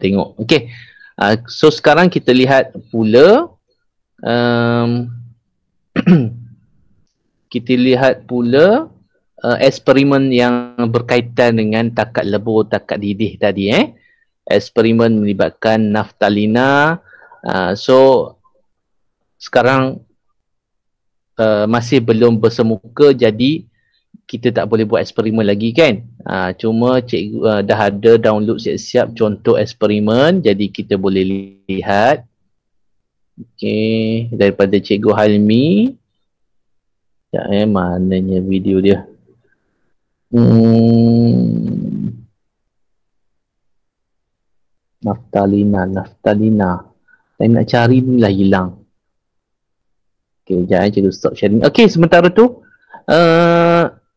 tengok. Okey. So sekarang kita lihat pula kita lihat pula eksperimen yang berkaitan dengan takat lebur, takat didih tadi. Eksperimen melibatkan naftalina. So sekarang masih belum bersemuka, jadi kita tak boleh buat eksperimen lagi kan. Cuma cikgu dah ada download siap-siap contoh eksperimen, jadi kita boleh lihat. Okey, daripada Cikgu Halmi. Sekejap mananya video dia. Naftalina. Saya nak cari ni lah hilang. Okey, jangan cikgu stop sharing. Okey, sementara tu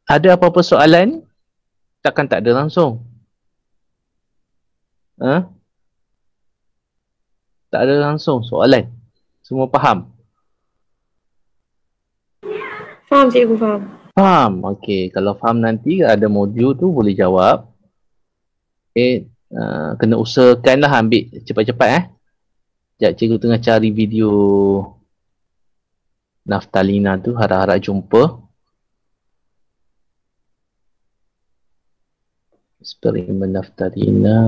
ada apa-apa soalan? Takkan tak ada langsung. Tak ada langsung soalan. Semua faham? Faham cikgu, faham. Faham. Okey, kalau faham nanti ada modul tu boleh jawab. Okey, kena usahakanlah ambil cepat-cepat Sekejap cikgu tengah cari video naftalina tu, harap-harap jumpa. Eksperimen naftalina.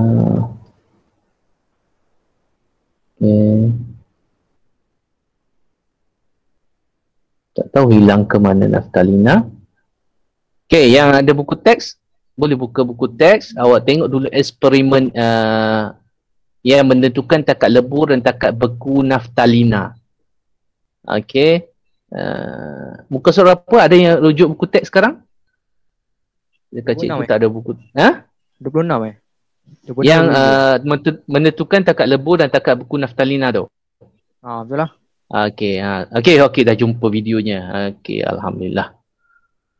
Okey. Tak tahu hilang ke mana naftalina. Okey, yang ada buku teks, boleh buka buku teks. Awak tengok dulu eksperimen yang menentukan takat lebur dan takat beku naftalina. Okey. Muka surat apa? Ada yang rujuk buku teks sekarang? Dekat cikgu tak ada buku. 26 yang menentukan takat lebur dan takat beku naftalina tu. Betul lah. Okey, okey dah jumpa videonya. Okey, alhamdulillah.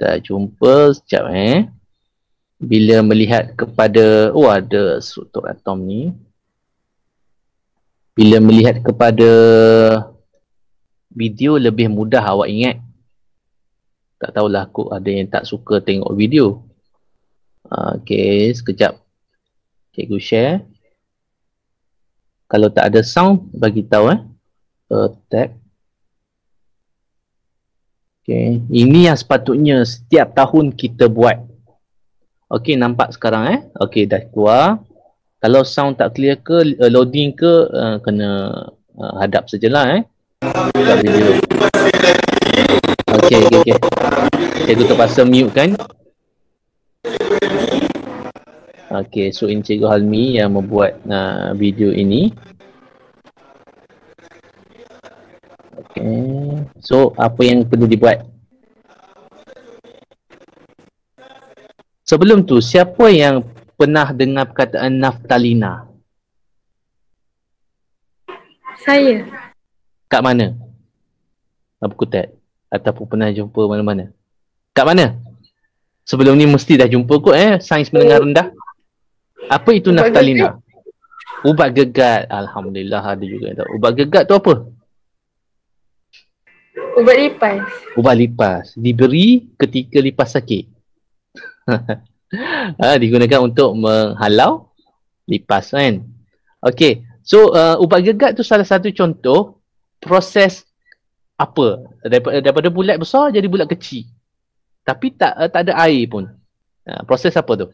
Dah jumpa sekejap Bila melihat kepada ada struktur atom ni. Bila melihat kepada video lebih mudah awak ingat. Tak tahulah aku ada yang tak suka tengok video. Okey, sekejap. Cikgu share. Kalau tak ada sound bagi tahu tag. Okay. Ini yang sepatutnya setiap tahun kita buat. Okey, nampak sekarang Okey, dah keluar. Kalau sound tak clear ke, loading ke, kena hadap sajalah video. Okey. Cikgu terpaksa mute kan. Okey, so ini Cikgu Halmi yang membuat video ini. Okay. So, apa yang perlu dibuat? Sebelum tu, siapa yang pernah dengar perkataan naftalina? Saya. Kat mana? Buku teks? Ataupun pernah jumpa mana-mana? Kat mana? Sebelum ni mesti dah jumpa kot sains menengah rendah. Apa itu naftalina? Ubat gegat. Alhamdulillah ada juga yang tahu. Ubat gegat tu apa? Ubat lipas. Ubat lipas. Diberi ketika lipas sakit. Digunakan untuk menghalau lipas kan. Okey. So ubat gegat tu salah satu contoh proses apa? Daripada bulat besar jadi bulat kecil. Tapi tak ada air pun. Proses apa tu?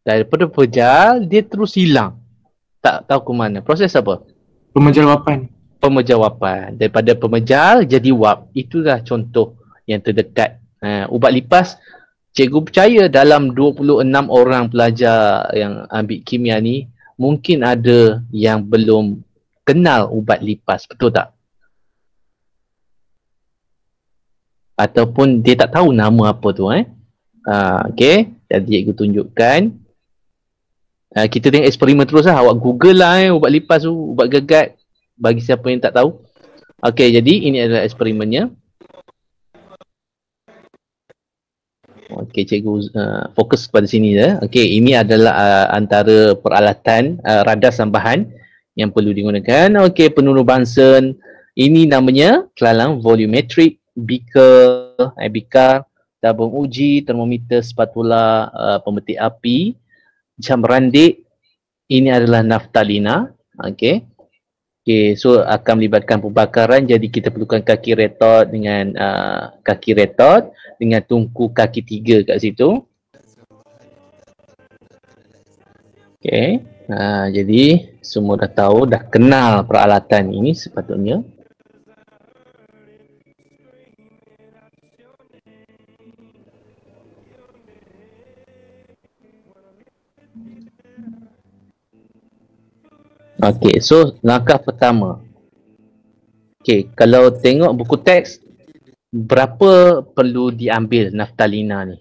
Daripada pejal dia terus hilang. Tak tahu ke mana. Proses apa? Pemejawapan. Daripada pemejal jadi wap. Itulah contoh yang terdekat. Ubat lipas, cikgu percaya dalam 26 orang pelajar yang ambil kimia ni, mungkin ada yang belum kenal ubat lipas. Betul tak? Ataupun dia tak tahu nama apa tu. Okey. Jadi cikgu tunjukkan. Kita tengok eksperimen terus lah. Awak google lah ubat lipas tu, ubat gegat. Bagi siapa yang tak tahu. Okey, jadi ini adalah eksperimennya. Okey, cikgu fokus pada sini ya. Okey, ini adalah antara peralatan radar sambahan yang perlu digunakan. Okey, penurun Bunsen. Ini namanya kelalang volumetric, beaker, tabung uji, termometer, spatula, pemetik api. Jamrandik, ini adalah naftalina. Okey. Okey, so akan melibatkan pembakaran, jadi kita perlukan kaki retort dengan tungku kaki 3 kat situ. Okey. Jadi semua dah tahu, dah kenal peralatan ini sepatutnya. Okey, so langkah pertama. Okey, kalau tengok buku teks, berapa perlu diambil naftalina ni?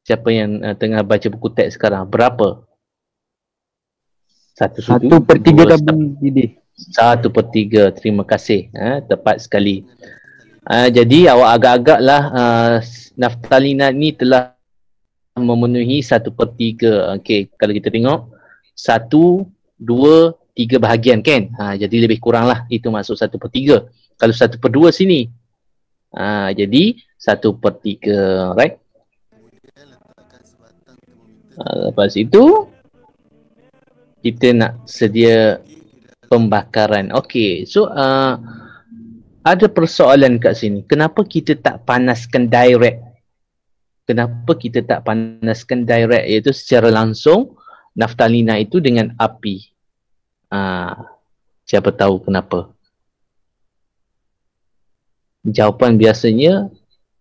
Siapa yang tengah baca buku teks sekarang? Berapa? 1/3 tabung didih. 1/3. Terima kasih. Tepat sekali. Jadi awak agak-agaklah naftalina ni telah memenuhi 1/3. Okey, kalau kita tengok 1, 2, 3 bahagian kan? Jadi lebih kurang lah. Itu maksud 1/3. Kalau 1/2 sini. Jadi 1/3. Right? Lepas itu kita nak sedia pembakaran. Okey, so ada persoalan kat sini. Kenapa kita tak panaskan direct? Kenapa kita tak panaskan direct, iaitu secara langsung naftalina itu dengan api? Siapa tahu kenapa? Jawapan biasanya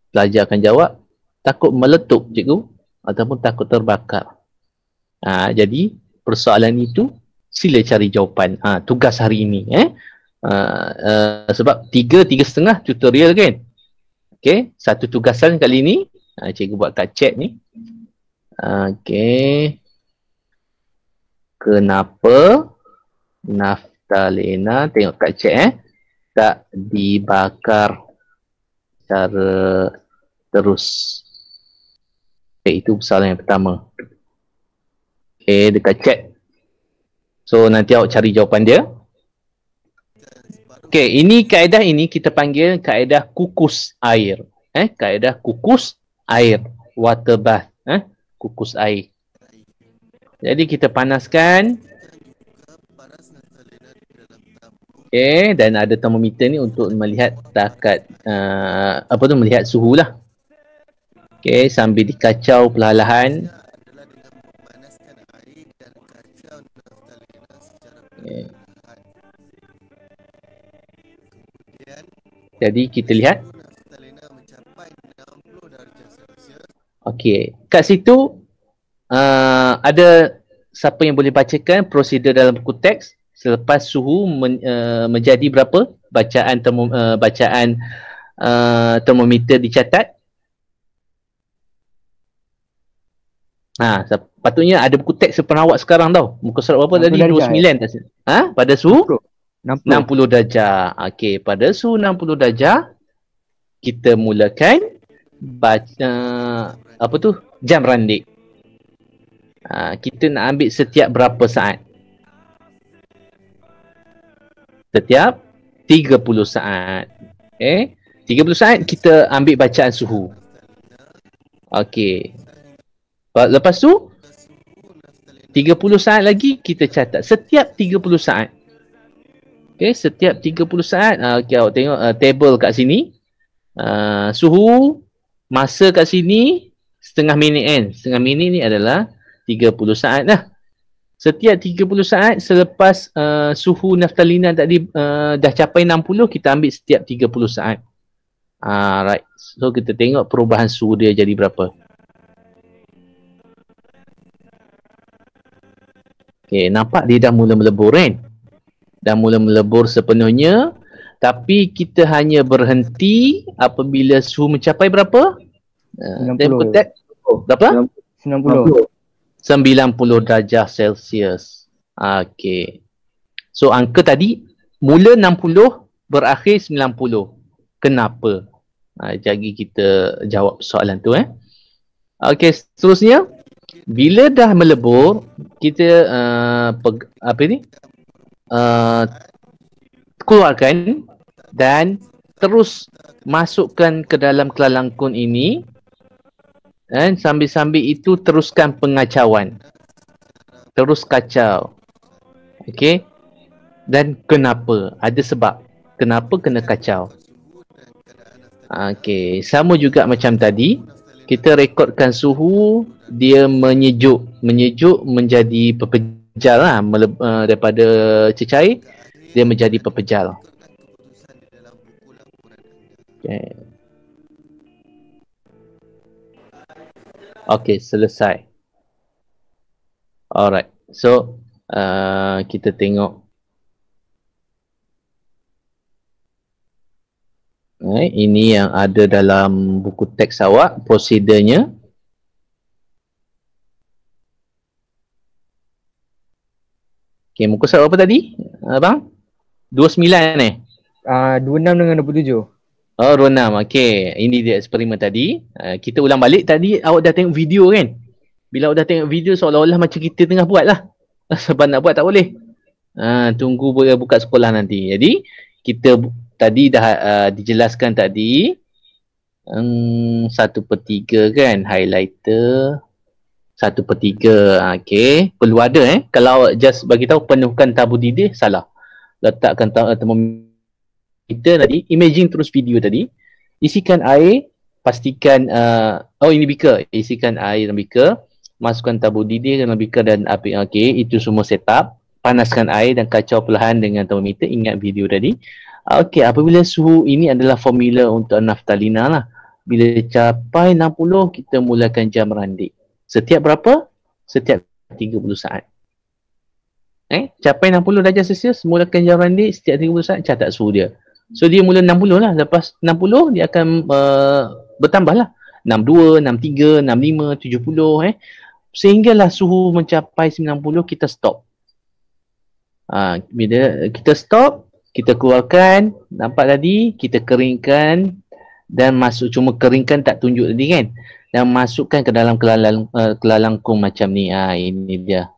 pelajar akan jawab takut meletup, cikgu, ataupun takut terbakar. Jadi persoalan itu sila cari jawapan. Tugas hari ini. Sebab 3.5 tutorial kan. Okey, satu tugasan kali ini. Cikgu buat kat chat ni. Okey. Kenapa naftalina, tengok kat chat tak dibakar secara terus? Itu soalan yang pertama. Dekat chat. So nanti awak cari jawapan dia. Ini kaedah ini kita panggil kaedah kukus air. Kaedah kukus air. Water bath. Kukus air. Jadi kita panaskan. Dan ada termometer ni untuk melihat takat melihat suhu lah. Sambil dikacau perlahan-lahan. Jadi kita lihat. Okey, kat situ ada siapa yang boleh bacakan prosedur dalam buku teks selepas suhu menjadi berapa? Bacaan termometer dicatat. Patutnya ada buku teks sepenuh awak sekarang tau. Muka surat berapa tadi? 29 tak silap. Pada suhu 60 darjah. Okey, pada suhu 60 darjah kita mulakan baca jamrandik. Kita nak ambil setiap berapa saat? Setiap 30 saat. 30 saat kita ambil bacaan suhu. Okey. Lepas tu 30 saat lagi kita catat. Setiap 30 saat. Setiap 30 saat. Awak tengok table kat sini. Suhu, masa kat sini setengah minit kan. Setengah minit ni adalah 30 saat lah. Setiap 30 saat selepas suhu naftalina tadi dah capai 60, kita ambil setiap 30 saat. Right. So kita tengok perubahan suhu dia jadi berapa. Nampak dia dah mula melebur kan? Dah mula melebur sepenuhnya. Tapi kita hanya berhenti apabila suhu mencapai berapa? 90. Berapa? 90 darjah Celsius. Okey. So angka tadi mula 60, berakhir 90. Kenapa? Jadi kita jawab soalan tu Okey, seterusnya bila dah melebur, kita keluarkan dan terus masukkan ke dalam kelalangkun ini, dan sambil-sambil itu teruskan pengacauan. terus kacau. Okey. Dan kenapa? Ada sebab. Kenapa kena kacau? Okey, sama juga macam tadi. Kita rekodkan suhu, dia menyejuk menjadi pepejal lah, daripada cecair dia menjadi pepejal. Okay. Okay, selesai. Alright, so kita tengok. Ini yang ada dalam buku teks awak, prosedurnya. Okay, muka surat apa tadi, abang? 29 eh? 26 dengan 27. Oh, 26. Okay, ini dia eksperimen tadi. Kita ulang balik. Tadi awak dah tengok video kan? Bila awak dah tengok video, seolah-olah macam kita tengah buat lah. Sebab nak buat tak boleh. Tunggu buka sekolah nanti. Jadi, kita tadi dah dijelaskan tadi. 1/3 kan? Highlighter. 1/3. Okay. Perlu ada Kalau awak just bagi tahu penuhkan tabur didih, salah. Letakkan termometer tadi, imaging terus video tadi, isikan air, pastikan ini beaker, isikan air dalam beaker, masukkan tabur didih dalam beaker dan api. Okey, itu semua setup. Panaskan air dan kacau perlahan dengan termometer. Ingat video tadi. Okey, apabila suhu ini adalah formula untuk naftalina lah. Bila capai 60, kita mulakan jam randik. Setiap berapa? Setiap 30 saat. Capai 60 darjah Celsius, mulakan jam randik. Setiap 30 saat catat suhu dia. So dia mula 60 lah. Lepas 60 dia akan bertambah lah. 62, 63, 65, 70 sehinggalah suhu mencapai 90, kita stop. Bila kita stop, kita keluarkan. Nampak tadi, kita keringkan dan masuk. Cuma keringkan tak tunjuk tadi kan. Dan masukkan ke dalam kelalangkung macam ni. Ini dia.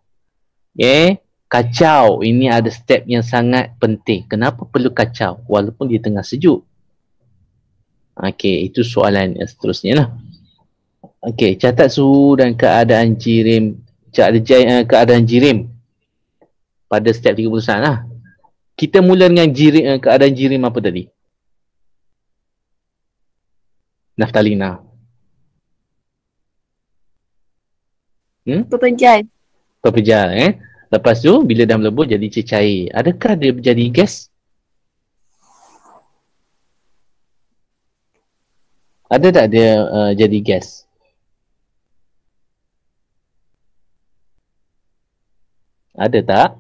Okay. Kacau, ini ada step yang sangat penting. Kenapa perlu kacau walaupun dia tengah sejuk? Okey, itu soalan yang seterusnya lah. Okey, catat suhu dan keadaan jirim, keadaan jirim pada step 30 saat lah. Kita mula dengan keadaan jirim apa tadi? Naftalina. Pepejal. Pepejal Lepas tu, bila dah melebur jadi cecair. Adakah dia menjadi gas? Ada tak dia jadi gas? Ada tak?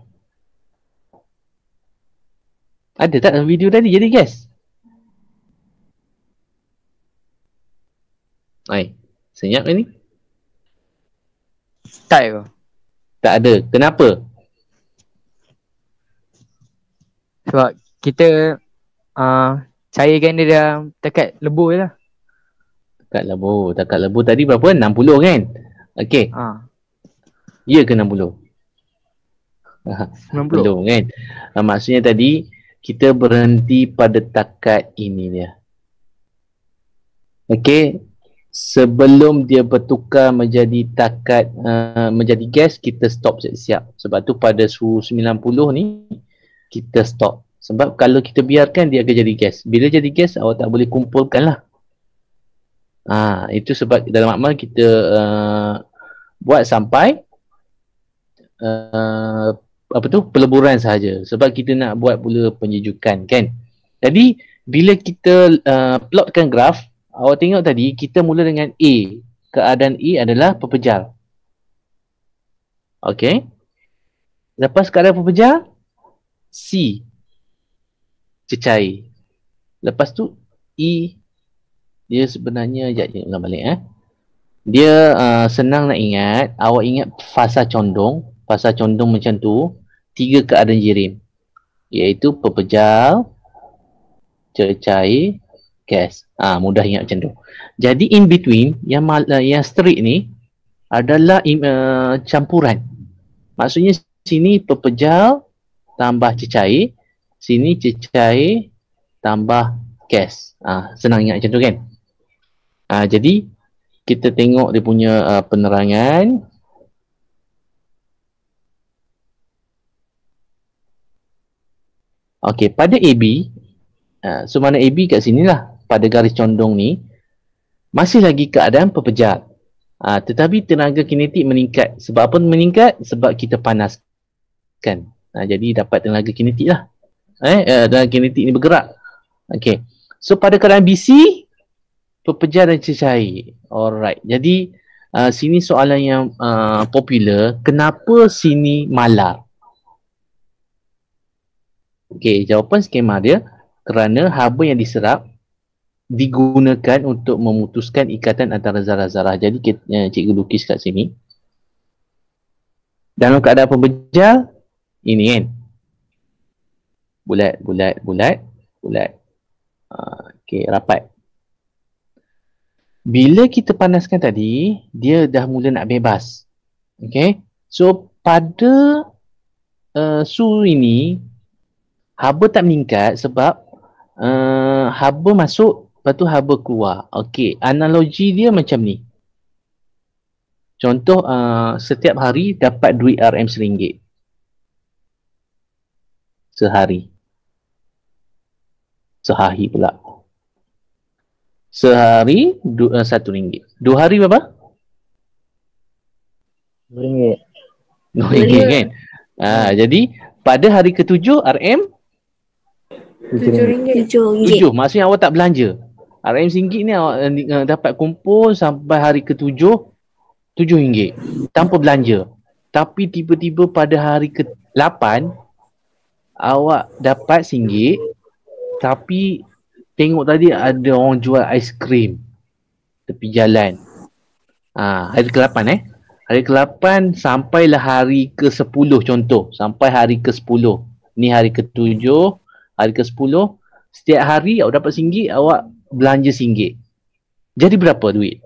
Ada tak dalam video tadi jadi gas? Senyap ni? Tak ke? Tak ada. Kenapa? Sebab kita cairkan dia dah dekat lebur je lah. Dekat lebur tadi berapa? 60 kan? Okey. Ya ke 60? 90. Belum kan? Maksudnya tadi kita berhenti pada takat ini dia. Okey. Sebelum dia bertukar menjadi takat menjadi gas, kita stop siap-siap. Sebab tu pada suhu 90 ni kita stop. Sebab kalau kita biarkan dia akan jadi gas. Bila jadi gas, awak tak boleh kumpulkan lah. Itu sebab dalam makmal kita buat sampai peleburan sahaja. Sebab kita nak buat pula penyejukan kan. Jadi bila kita plotkan graf, awak tengok tadi, kita mula dengan A. Keadaan A adalah pepejal. Okey. Lepas keadaan pepejal, C. Cecair. Lepas tu, E. Dia sebenarnya, ulang balik Dia senang nak ingat. Awak ingat fasa condong. Fasa condong macam tu. 3 keadaan jirim. Iaitu pepejal, cecair, gas. Mudah ingat macam tu. Jadi in between yang straight ni adalah campuran. Maksudnya sini pepejal tambah cecair, sini cecair tambah gas. Senang ingat macam tu kan. Jadi kita tengok dia punya penerangan. Okey, pada AB, so mana AB kat sini lah, pada garis condong ni, masih lagi keadaan pepejal. Tetapi tenaga kinetik meningkat. Sebab apa meningkat? Sebab kita panaskan. Jadi dapat tenaga kinetik lah. Tenaga kinetik ni bergerak. Okey. So pada keadaan BC, pepejal dan cecair. Alright. Jadi sini soalan yang popular. Kenapa sini malar? Okey, jawapan skema dia kerana haba yang diserap digunakan untuk memutuskan ikatan antara zarah-zarah. Jadi cikgu lukis kat sini. Dalam keadaan pembejal, ini kan. Bulat, bulat, bulat, bulat. Okey, rapat. Bila kita panaskan tadi, dia dah mula nak bebas. Okey. So, pada suhu ini, haba tak meningkat sebab haba masuk, lepas tu haba keluar. Okey, analogi dia macam ni. Contoh, setiap hari dapat duit RM RM1. Sehari. Sehari pula. Sehari RM1. 2 hari berapa? RM2. RM2 kan? Jadi, pada hari ke-7 RM RM7. 7. Maksudnya awak tak belanja. RM RM1 ni awak dapat kumpul sampai hari ke-7 RM7 tanpa belanja. Tapi tiba-tiba pada hari ke-8 awak dapat RM1 tapi tengok tadi ada orang jual aiskrim tepi jalan. Hari ke-8 Hari ke-8 sampailah hari ke-10 contoh. Sampai hari ke-10. Ni hari ke-7, hari ke-10. Setiap hari awak dapat RM1, awak belanja RM1. Jadi berapa duit?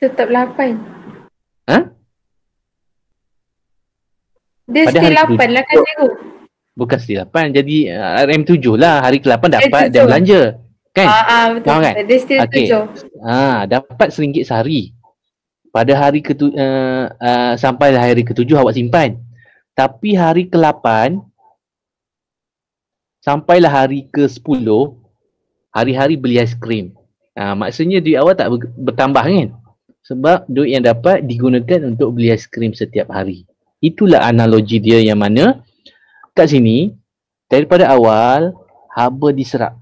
Tetap 8. Dia Pada still hari 8 lah kan cikgu. Bukan still 8. Jadi RM7 lah. Hari ke-8 dapat RM7. dan belanja. Kan? Betul. Faham kan? Dia still Okey. 7. Dapat RM1 sehari. Pada hari sampai hari ke-7 awak simpan. Tapi hari ke-8 sampailah hari ke-10, hari-hari beli aiskrim. Maksudnya duit awak tak bertambah kan? Sebab duit yang dapat digunakan untuk beli aiskrim setiap hari. Itulah analogi dia yang mana kat sini daripada awal haba diserap.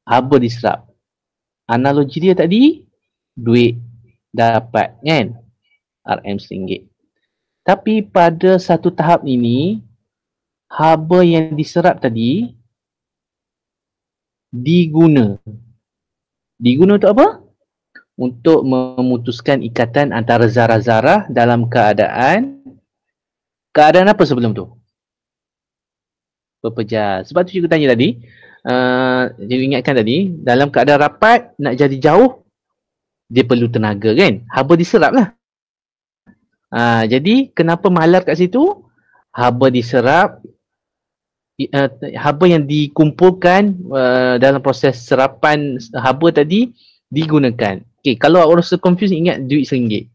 Haba diserap. Analogi dia tadi duit dapat kan? RM RM1. Tapi pada satu tahap ini haba yang diserap tadi diguna untuk apa? Untuk memutuskan ikatan antara zarah-zarah dalam keadaan apa sebelum tu? Pepejal. Sebab tu cikgu tanya tadi, cikgu ingatkan tadi, dalam keadaan rapat nak jadi jauh dia perlu tenaga kan? Haba diserap lah. Jadi kenapa malar kat situ? Haba diserap, haba yang dikumpulkan dalam proses serapan haba tadi digunakan. Okay, kalau orang rasa confused, ingat duit RM1.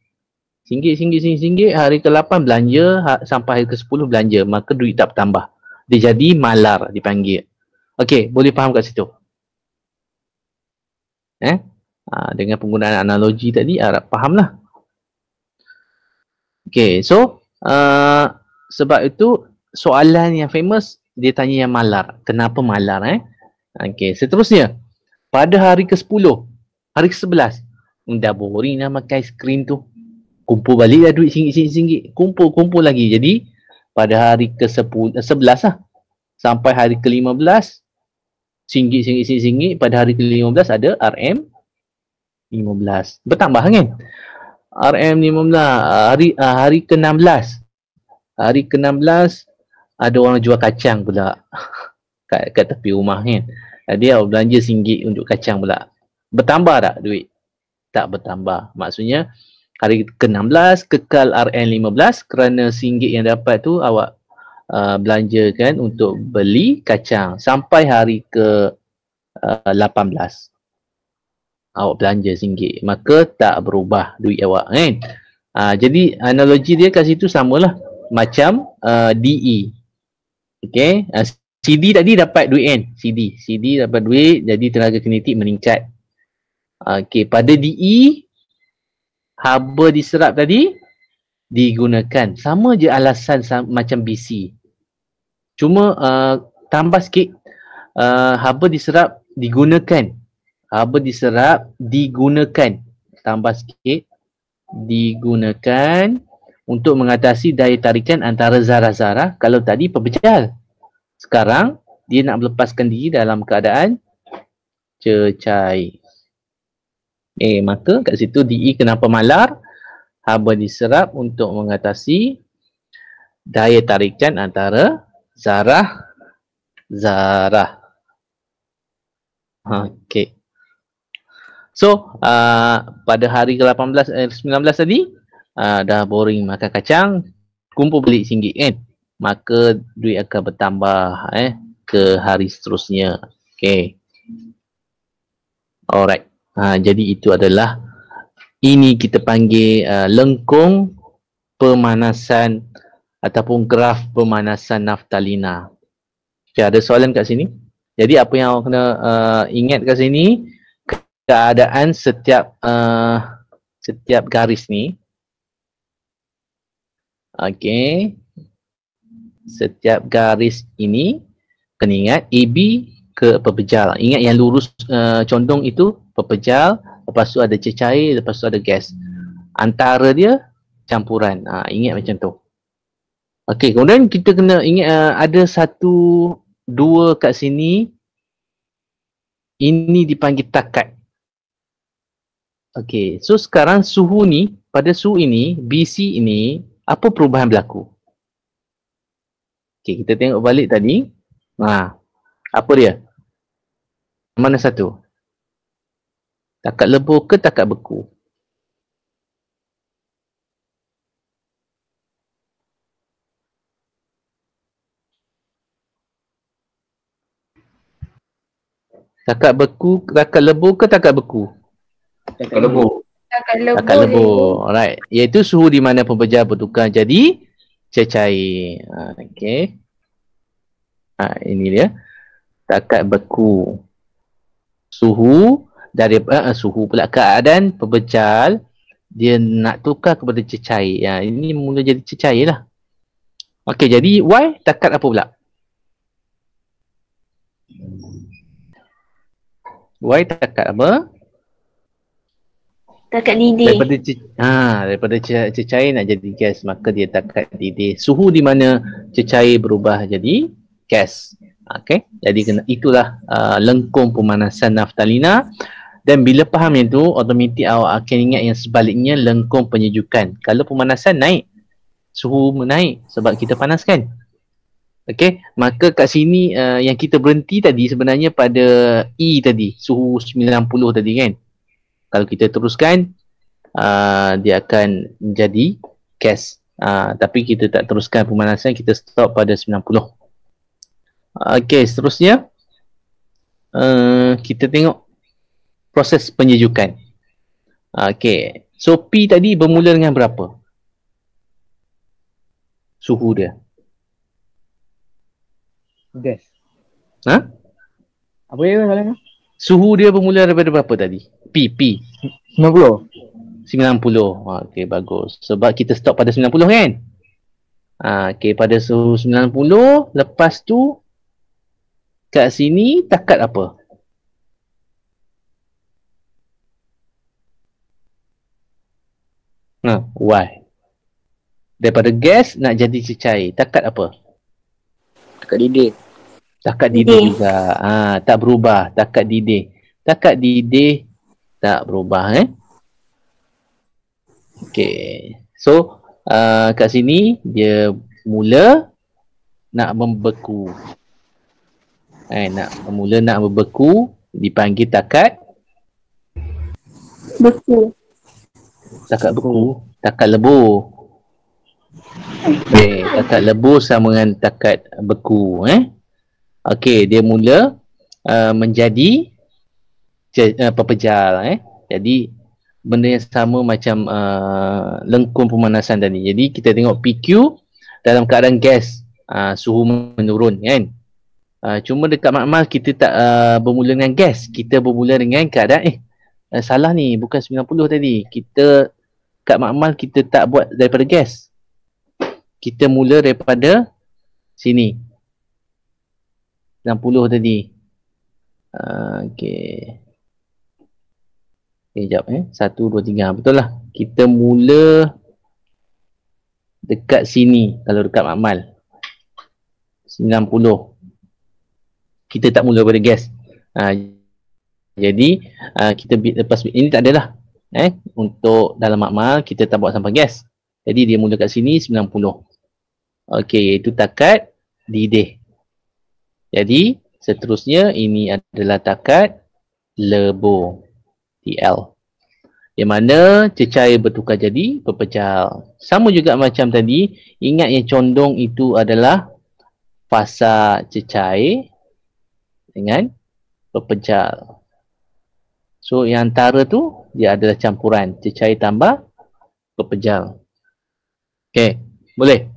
RM1, hari ke-8 belanja, sampai hari ke-10 belanja, maka duit tak bertambah. Dia jadi malar dipanggil. Okey, boleh faham kat situ? Dengan penggunaan analogi tadi, harap fahamlah. Okey, so sebab itu soalan yang famous dia tanya yang malar. Kenapa malar? Okey, seterusnya pada hari ke-10, hari ke-11, dah boring lah makan aiskrim tu. Kumpul balik dah duit RM1. Kumpul lagi. Jadi pada hari ke-11 lah, sampai hari ke-15 RM1. Pada hari ke-15 ada RM15. Bertambah kan? RM15. Hari ke-16. Hari ke-16 ada orang jual kacang pula kat tepi rumah kan. Dia belanja RM1 untuk kacang pula. Bertambah tak duit? Tak bertambah. Maksudnya hari ke-16 kekal RM15 kerana RM1 yang dapat tu awak belanjakan untuk beli kacang sampai hari ke-18. Awak belanja RM1. Maka tak berubah duit awak kan. Jadi analogi dia kat situ samalah macam DE. Okey, CD tadi dapat duit kan? CD dapat duit, jadi tenaga kinetik meningkat. Okey, pada DE haba diserap tadi digunakan. Sama je alasan macam BC. Cuma tambah sikit, haba diserap digunakan. Haba diserap digunakan. Tambah sikit, digunakan untuk mengatasi daya tarikan antara zarah-zarah. Kalau tadi pepejal, sekarang dia nak melepaskan diri dalam keadaan cecair. Maka kat situ DE kenapa malar? Haba diserap untuk mengatasi daya tarikan antara zarah-zarah. Okey. So, pada hari ke-18, 19 tadi, dah boring makan kacang, kumpul balik RM1 kan. Maka duit akan bertambah ke hari seterusnya. Okay. Alright. Jadi itu adalah, ini kita panggil lengkung pemanasan ataupun graf pemanasan naftalina. Okay, ada soalan kat sini? Jadi apa yang awak kena ingat kat sini, keadaan setiap garis ni. Okey. Setiap garis ini kena ingat AB ke pepejal. Ingat yang lurus condong itu pepejal, lepas tu ada cecair, lepas tu ada gas. Antara dia campuran. Ingat macam tu. Okey, kemudian kita kena ingat ada satu dua kat sini. Ini dipanggil takat. Okey, so sekarang suhu ni, pada suhu ini, BC ini, apa perubahan berlaku? Okey, kita tengok balik tadi. Apa dia? Mana satu? Takat lebur ke takat beku? Takat beku, takat lebur ke takat beku? Takat lebur. Takat lebur. Alright. Iaitu suhu di mana pepejal bertukar jadi cecair. Okey. Ini dia. Takat beku. Suhu dari suhu pula, keadaan pepejal dia nak tukar kepada cecair. Ini mula jadi cecair lah. Okey, jadi Y takat apa pula? Y takat apa? Takat didih. Daripada cecair nak jadi gas, maka dia takat didih. Suhu di mana cecair berubah jadi gas. Okey, jadi itulah lengkung pemanasan naftalina. Dan bila faham yang tu, automatik awak akan ingat yang sebaliknya lengkung penyejukan. Kalau pemanasan naik, suhu menaik sebab kita panaskan. Okey, maka kat sini yang kita berhenti tadi sebenarnya pada E tadi, suhu 90 tadi kan. Kalau kita teruskan, dia akan menjadi gas. Tapi kita tak teruskan pemanasan, kita stop pada 90. Okey, seterusnya kita tengok proses penyejukan. Okey, so P tadi bermula dengan berapa? Suhu dia. Gas. Apa dia soalan? Suhu dia bermula daripada berapa tadi? P. 90. 90. Okey, bagus. Sebab kita stop pada 90 kan? Okey, pada suhu 90, lepas tu kat sini takat apa? Y. Daripada gas nak jadi cecair, takat apa? Takat didih. Takat didih juga. Tak berubah, takat didih. Takat didih tak berubah Okey. So kat sini dia mula nak membeku. Nak membeku dipanggil takat beku. Takat beku, takat lebur. Okey, takat lebur sama dengan takat beku Okey, dia mula menjadi pepejal Jadi benda yang sama macam lengkung pemanasan tadi. Jadi kita tengok PQ dalam keadaan gas. suhu menurun kan. Cuma dekat makmal kita tak bermula dengan gas, kita bermula dengan keadaan salah ni, bukan 90 tadi. Kita kat makmal kita tak buat daripada gas, kita mula daripada sini 60 tadi. Okey. Sekejap 1, 2, 3. Betul lah. Kita mula dekat sini kalau dekat makmal 90. Kita tak mula daripada gas. Jadi kita lepas ini tak adalah. Untuk dalam makmal kita tak buat sampai gas. Jadi dia mula kat sini 90. Okey, iaitu takat didih. Jadi seterusnya ini adalah takat lebur. TL. Yang mana cecair bertukar jadi pepejal. Sama juga macam tadi, ingat yang condong itu adalah fasa cecair dengan pepejal. So yang antara tu dia adalah campuran cecair tambah pepejal. Okey, boleh?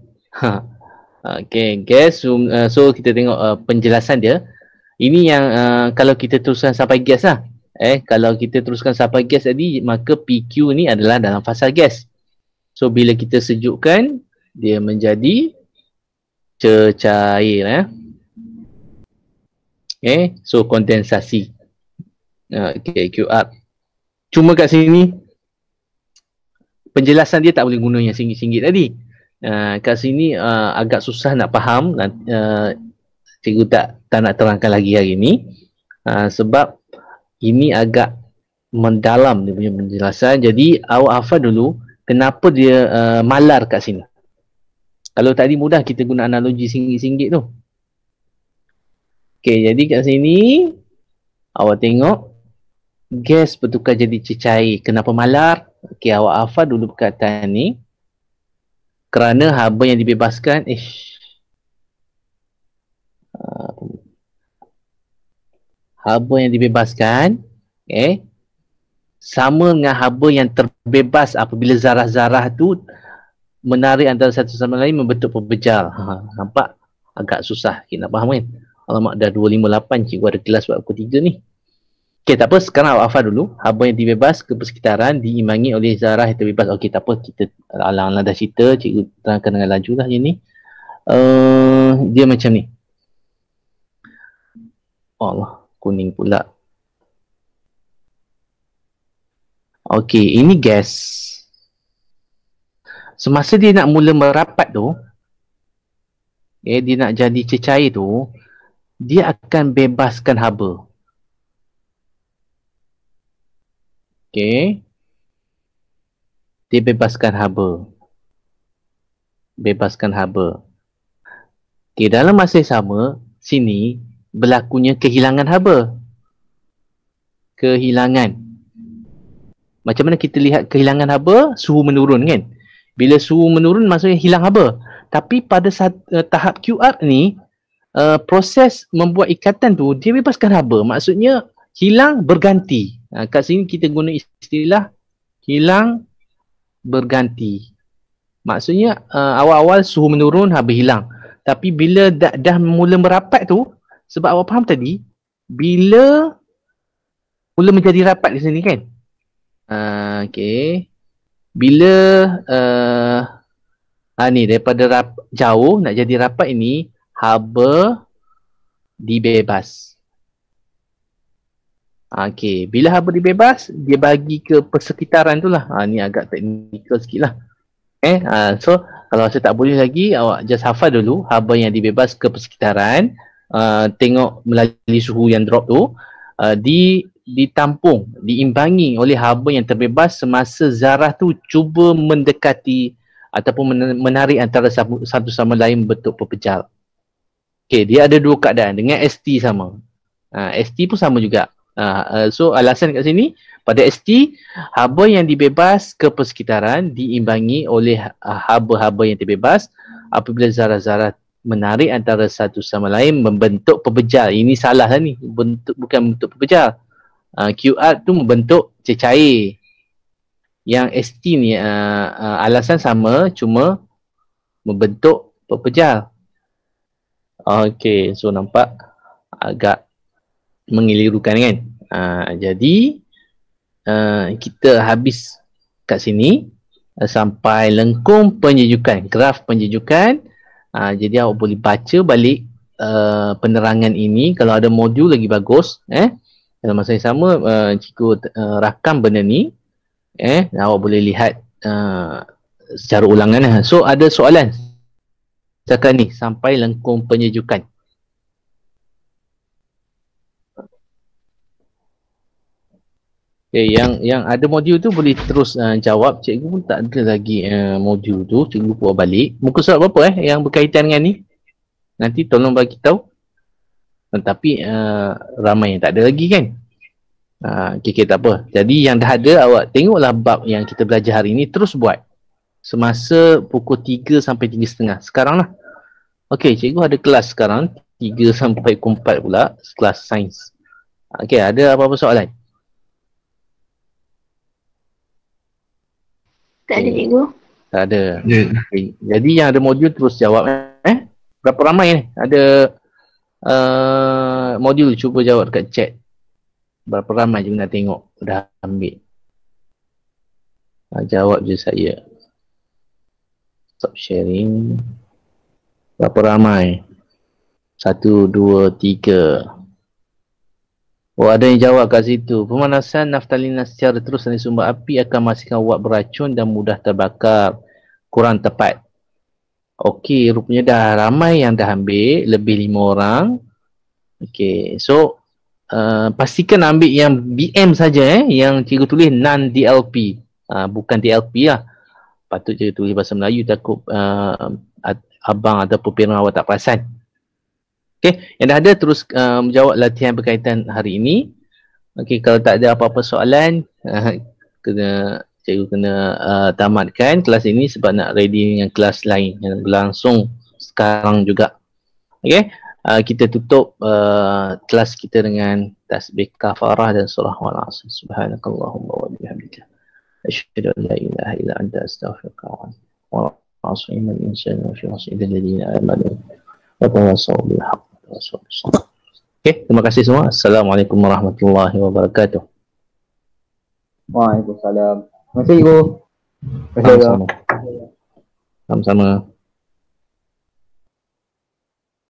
Okey, gas. So kita tengok penjelasan dia. Ini yang kalau kita teruskan sampai gas lah. Kalau kita teruskan sampai gas tadi, maka PQ ni adalah dalam fasa gas. So bila kita sejukkan, dia menjadi cecair. So kondensasi. QR. Cuma kat sini penjelasan dia tak boleh guna yang singgit-singgit tadi. Kat sini agak susah nak faham. Cikgu tak nak terangkan lagi hari ni. Sebab ini agak mendalam dia punya penjelasan. Jadi awak hafal dulu kenapa dia malar kat sini. Kalau tadi mudah kita guna analogi singgit-singgit tu. Okey, jadi kat sini awak tengok gas bertukar jadi cecair. Kenapa malar? Okey, awak hafal dulu perkataan ni. Kerana haba yang dibebaskan haba yang dibebaskan sama dengan haba yang terbebas apabila zarah-zarah tu menarik antara satu sama lain membentuk pepejal. Nampak? Agak susah kita nak faham kan? Alamak, dah 258, cikgu ada kelas buat pukul 3 ni. Okey, tak apa, sekarang awak hafal dulu. Haba yang dibebas ke persekitaran diimbangi oleh zarah yang terbebas. Okey, tak apa, kita alang-alang dah cerita, cikgu terangkan dengan laju lah je ni. Dia macam ni. Allah, kuning pula. Okey, ini gas. Semasa dia nak mula merapat tu, dia nak jadi cecair tu, dia akan bebaskan haba. Okey. Dia bebaskan haba. Bebaskan haba. Okey, dalam masa yang sama, sini berlakunya kehilangan haba. Kehilangan. Macam mana kita lihat kehilangan haba? Suhu menurun kan? Bila suhu menurun maksudnya hilang haba. Tapi pada tahap QR ni, proses membuat ikatan tu, dia bebaskan haba. Maksudnya hilang berganti. Kat sini kita guna istilah hilang berganti. Maksudnya awal-awal suhu menurun, haba hilang. Tapi bila dah mula merapat tu, sebab awak faham tadi, bila mula menjadi rapat di sini kan? Okey. Bila ni daripada jauh nak jadi rapat ini, haba dibebas. Okey, bila haba dibebas, dia bagi ke persekitaran tu lah. Ni agak teknikal sikit lah. So kalau saya tak boleh lagi, awak just hafal dulu haba yang dibebas ke persekitaran. Tengok melalui suhu yang drop tu, ditampung, diimbangi oleh haba yang terbebas semasa zarah tu cuba mendekati ataupun menarik antara satu sama lain bentuk pepejal. Okey, dia ada dua keadaan dengan ST sama. ST pun sama juga. So alasan kat sini, pada ST, haba yang dibebas ke persekitaran diimbangi oleh haba-haba yang terbebas apabila zarah-zarah menarik antara satu sama lain membentuk pepejal. Ini salah lah ni, bukan bentuk pepejal. QR tu membentuk cecair. Yang ST ni alasan sama, cuma membentuk pepejal. Okey, so nampak agak mengelirukan kan. Jadi kita habis kat sini sampai lengkung penyejukan, graf penyejukan. Jadi awak boleh baca balik penerangan ini. Kalau ada modul lagi bagus. Dalam masa yang sama cikgu rakam benda ni. Awak boleh lihat secara ulangan. So ada soalan setakat ni sampai lengkung penyejukan. Okay, yang ada modul tu boleh terus jawab. Cikgu pun tak ada lagi modul tu. Cikgu buat balik. Muka surat berapa yang berkaitan dengan ni? Nanti tolong bagi tahu. Tapi ramai yang tak ada lagi kan? Okay, tak apa. Jadi yang dah ada, awak tengoklah bab yang kita belajar hari ni, terus buat. Semasa pukul 3 sampai 3.30. Sekarang lah. Okay, cikgu ada kelas sekarang. 3 sampai 4 pula. Kelas sains. Okay, ada apa-apa soalan? Tak ada cikgu. Tak ada. Okay. Jadi yang ada modul terus jawab. Berapa ramai ni? Ada modul, cuba jawab dekat chat. Berapa ramai je nak tengok. Dah ambil. Jawab je saya. Stop sharing. Berapa ramai? 1, 2, 3. Oh, ada yang jawab kat situ. Pemanasan naftalina secara terus dari sumber api akan menghasilkan wap beracun dan mudah terbakar. Kurang tepat. Okey, rupanya dah ramai yang dah ambil. Lebih 5 orang. Okey, so pastikan ambil yang BM saja yang cikgu tulis non-DLP. Bukan DLP lah. Patut cikgu tulis bahasa Melayu, takut abang ataupun parent awak tak perasan. Okey, yang dah ada terus menjawab latihan berkaitan hari ini. Okey, kalau tak ada apa-apa soalan, cikgu kena tamatkan kelas ini sebab nak ready dengan kelas lain yang berlangsung sekarang juga. Okey, kita tutup kelas kita dengan tasbih kafarah dan surah Wal-'Asr. Subhanakallahumma wa bihamdika asyhadu an la ilaha illa anta astaghfiruka wa atubu ilaik. Wal-'Asr innal insana lafi khusr illa alladziina aamanu wa tawassaw bil haqq. Okay, terima kasih semua. Assalamualaikum warahmatullahi wabarakatuh. Waalaikumsalam. Terima kasih, Ibu. Sama-sama. Sama-sama.